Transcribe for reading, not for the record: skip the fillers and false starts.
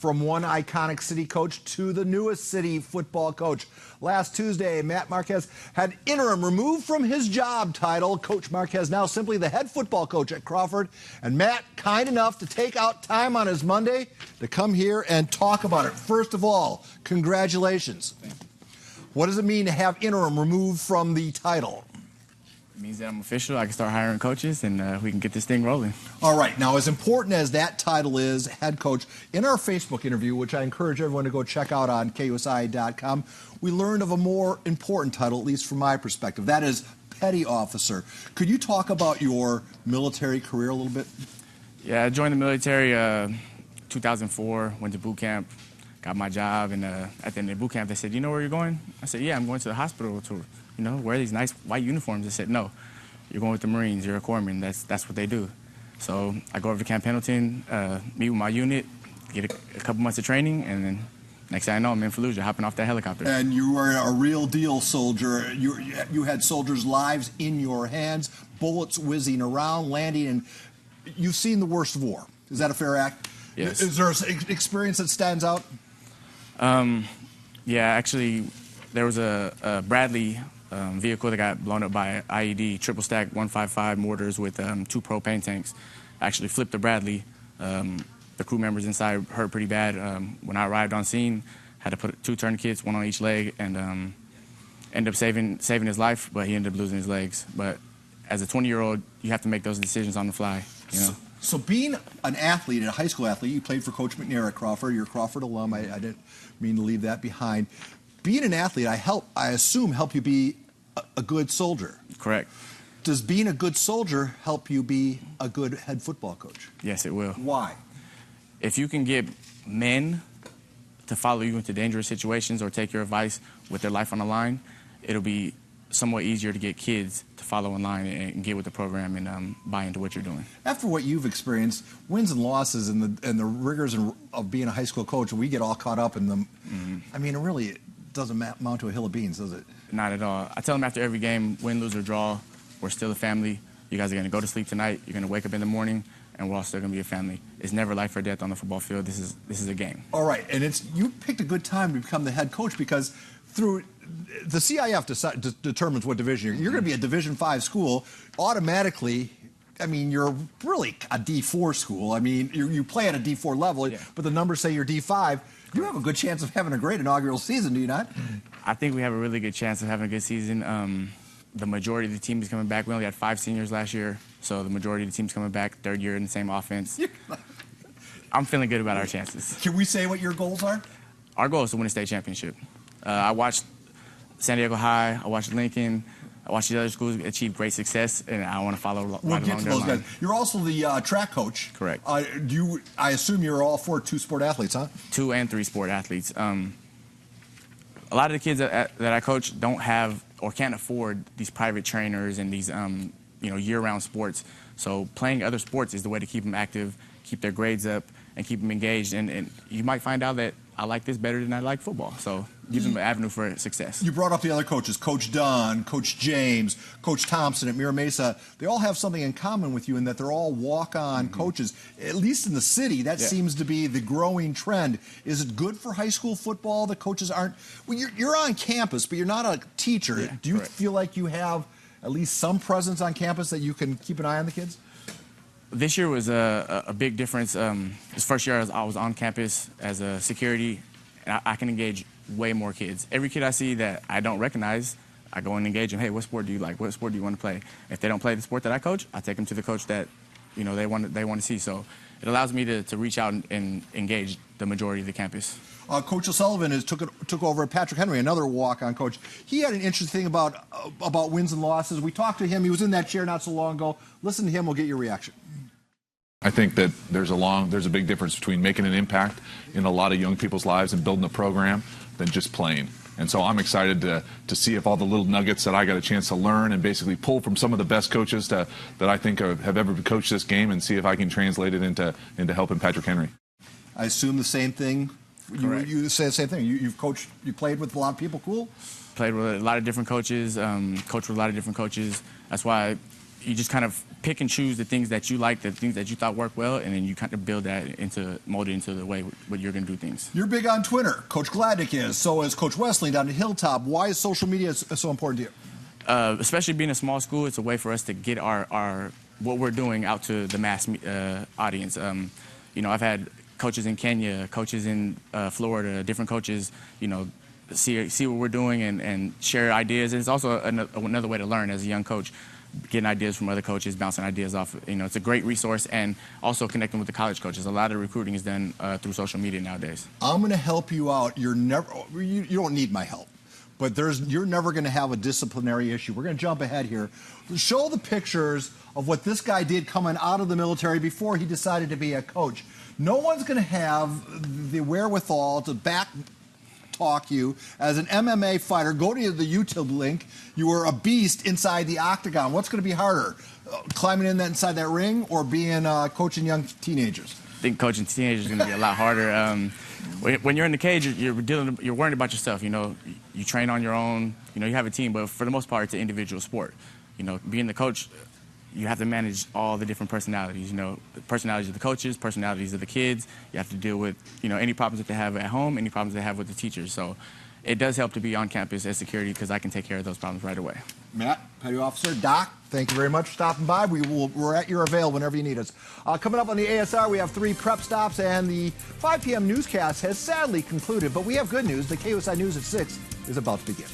From one iconic city coach to the newest city football coach. Last Tuesday, Matt Marquez had interim removed from his job title. Coach Marquez now simply the head football coach at Crawford. And Matt, kind enough to take out time on his Monday to come here and talk about it. First of all, congratulations. What does it mean to have interim removed from the title? It means that I'm official. I can start hiring coaches, and we can get this thing rolling. All right. Now, as important as that title is, head coach, in our Facebook interview, which I encourage everyone to go check out on KUSI.com, we learned of a more important title, at least from my perspective. That is petty officer. Could you talk about your military career a little bit? Yeah, I joined the military 2004, went to boot camp, got my job, and at the end of boot camp, they said, "You know where you're going?" I said, "Yeah, I'm going to the hospital to, wear these nice white uniforms." They said, "No, you're going with the Marines. You're a corpsman. That's what they do." So I go over to Camp Pendleton, meet with my unit, get a couple months of training, and then next thing I know, I'm in Fallujah, hopping off that helicopter. And you were a real deal soldier. You had soldiers' lives in your hands, bullets whizzing around, landing, and you've seen the worst of war. Is that a fair act? Yes. Is there an experience that stands out? Yeah, actually, there was a Bradley vehicle that got blown up by IED, triple stack 155 mortars with 2 propane tanks. Actually flipped the Bradley. The crew members inside hurt pretty bad. When I arrived on scene, had to put 2 tourniquets, 1 on each leg, and ended up saving his life, but he ended up losing his legs. But as a 20-year-old, you have to make those decisions on the fly. So being an athlete, a high school athlete, you played for Coach McNair at Crawford. You're a Crawford alum. I didn't mean to leave that behind. Being an athlete, I assume, help you be a good soldier. Correct. Does being a good soldier help you be a good head football coach? Yes, it will. Why? If you can get men to follow you into dangerous situations or take your advice with their life on the line, it'll be somewhat easier to get kids to follow in line and get with the program and buy into what you're doing. After what you've experienced, wins and losses and the rigors of being a high school coach, we get all caught up in them. I mean, it doesn't amount to a hill of beans, does it? Not at all. I tell them after every game, win, lose, or draw, we're still a family. You guys are going to go to sleep tonight. You're going to wake up in the morning, and we're all still going to be a family. It's never life or death on the football field. This is a game. All right, and you picked a good time to become the head coach because through the CIF determines what division you're going to be a Division V school. Automatically, I mean, you're really a D4 school. I mean, you play at a D4 level, yeah, but the numbers say you're D5. You have a good chance of having a great inaugural season, do you not? I think we have a really good chance of having a good season. The majority of the team is coming back. We only had 5 seniors last year, so the majority of the team's coming back, 3rd year in the same offense. I'm feeling good about our chances. Can we say what your goals are? Our goal is to win a state championship. I watched San Diego High, I watched Lincoln, I watched the other schools achieve great success, and I want to follow right along their line. You're also the track coach. Correct. I assume you're all 4 2-sport athletes, huh? 2 and 3-sport athletes. A lot of the kids that I coach don't have or can't afford these private trainers and these year-round sports. So playing other sports is the way to keep them active, keep their grades up, and keep them engaged. And you might find out that I like this better than I like football. So gives them an avenue for success. You brought up the other coaches, Coach Dunn, Coach James, Coach Thompson at Mira Mesa. They all have something in common with you in that they're all walk-on coaches. At least in the city, that seems to be the growing trend. Is it good for high school football that coaches aren't? Well, you're on campus, but you're not a teacher. Yeah, do you feel like you have at least some presence on campus that you can keep an eye on the kids? This year was a big difference. This first year I was on campus as a security, and I can engage way more kids. Every kid I see that I don't recognize, I go and engage them. Hey, what sport do you like? What sport do you want to play? If they don't play the sport that I coach, I take them to the coach that they want to see. So it allows me to reach out and engage the majority of the campus. Coach O'Sullivan took over at Patrick Henry, another walk-on coach. He had an interesting thing about wins and losses. We talked to him. He was in that chair not so long ago. Listen to him. We'll get your reaction. I think that there's a big difference between making an impact in a lot of young people's lives and building a program than just playing. And so I'm excited to see if all the little nuggets that I got a chance to learn and basically pull from some of the best coaches that I think have ever coached this game and see if I can translate it into helping Patrick Henry. I assume the same thing. You say the same thing. You played with a lot of people. Cool. Played with a lot of different coaches. Coached with a lot of different coaches. That's why you just kind of pick and choose the things that you like, the things that you thought worked well, and then you kind of build that mold it into the way what you're going to do things. You're big on Twitter. Coach Gladnick is. So is Coach Wesley down at Hilltop. Why is social media so important to you? Especially being a small school, it's a way for us to get our what we're doing out to the mass audience. I've had coaches in Kenya, coaches in Florida, different coaches, see what we're doing and share ideas. And it's also another way to learn as a young coach, getting ideas from other coaches, bouncing ideas off. It's a great resource, and also connecting with the college coaches. A lot of recruiting is done through social media nowadays. I'm going to help you out. You don't need my help, but you're never going to have a disciplinary issue. We're going to jump ahead here. Show the pictures of what this guy did coming out of the military before he decided to be a coach. No one's going to have the wherewithal to talk you as an MMA fighter. Go to the YouTube link. You were a beast inside the octagon. What's going to be harder, climbing inside that ring or being coaching young teenagers? I think coaching teenagers is going to be a lot harder. When you're in the cage, you're worried about yourself. You train on your own. You have a team, but for the most part, it's an individual sport. Being the coach, you have to manage all the different personalities. The personalities of the coaches, personalities of the kids. You have to deal with any problems that they have at home, any problems they have with the teachers. So it does help to be on campus as security because I can take care of those problems right away. Matt, Petty Officer, Doc, thank you very much for stopping by. We're at your avail whenever you need us. Coming up on the ASR, we have 3 prep stops, and the 5 p.m. newscast has sadly concluded. But we have good news. The KUSI News at 6 is about to begin.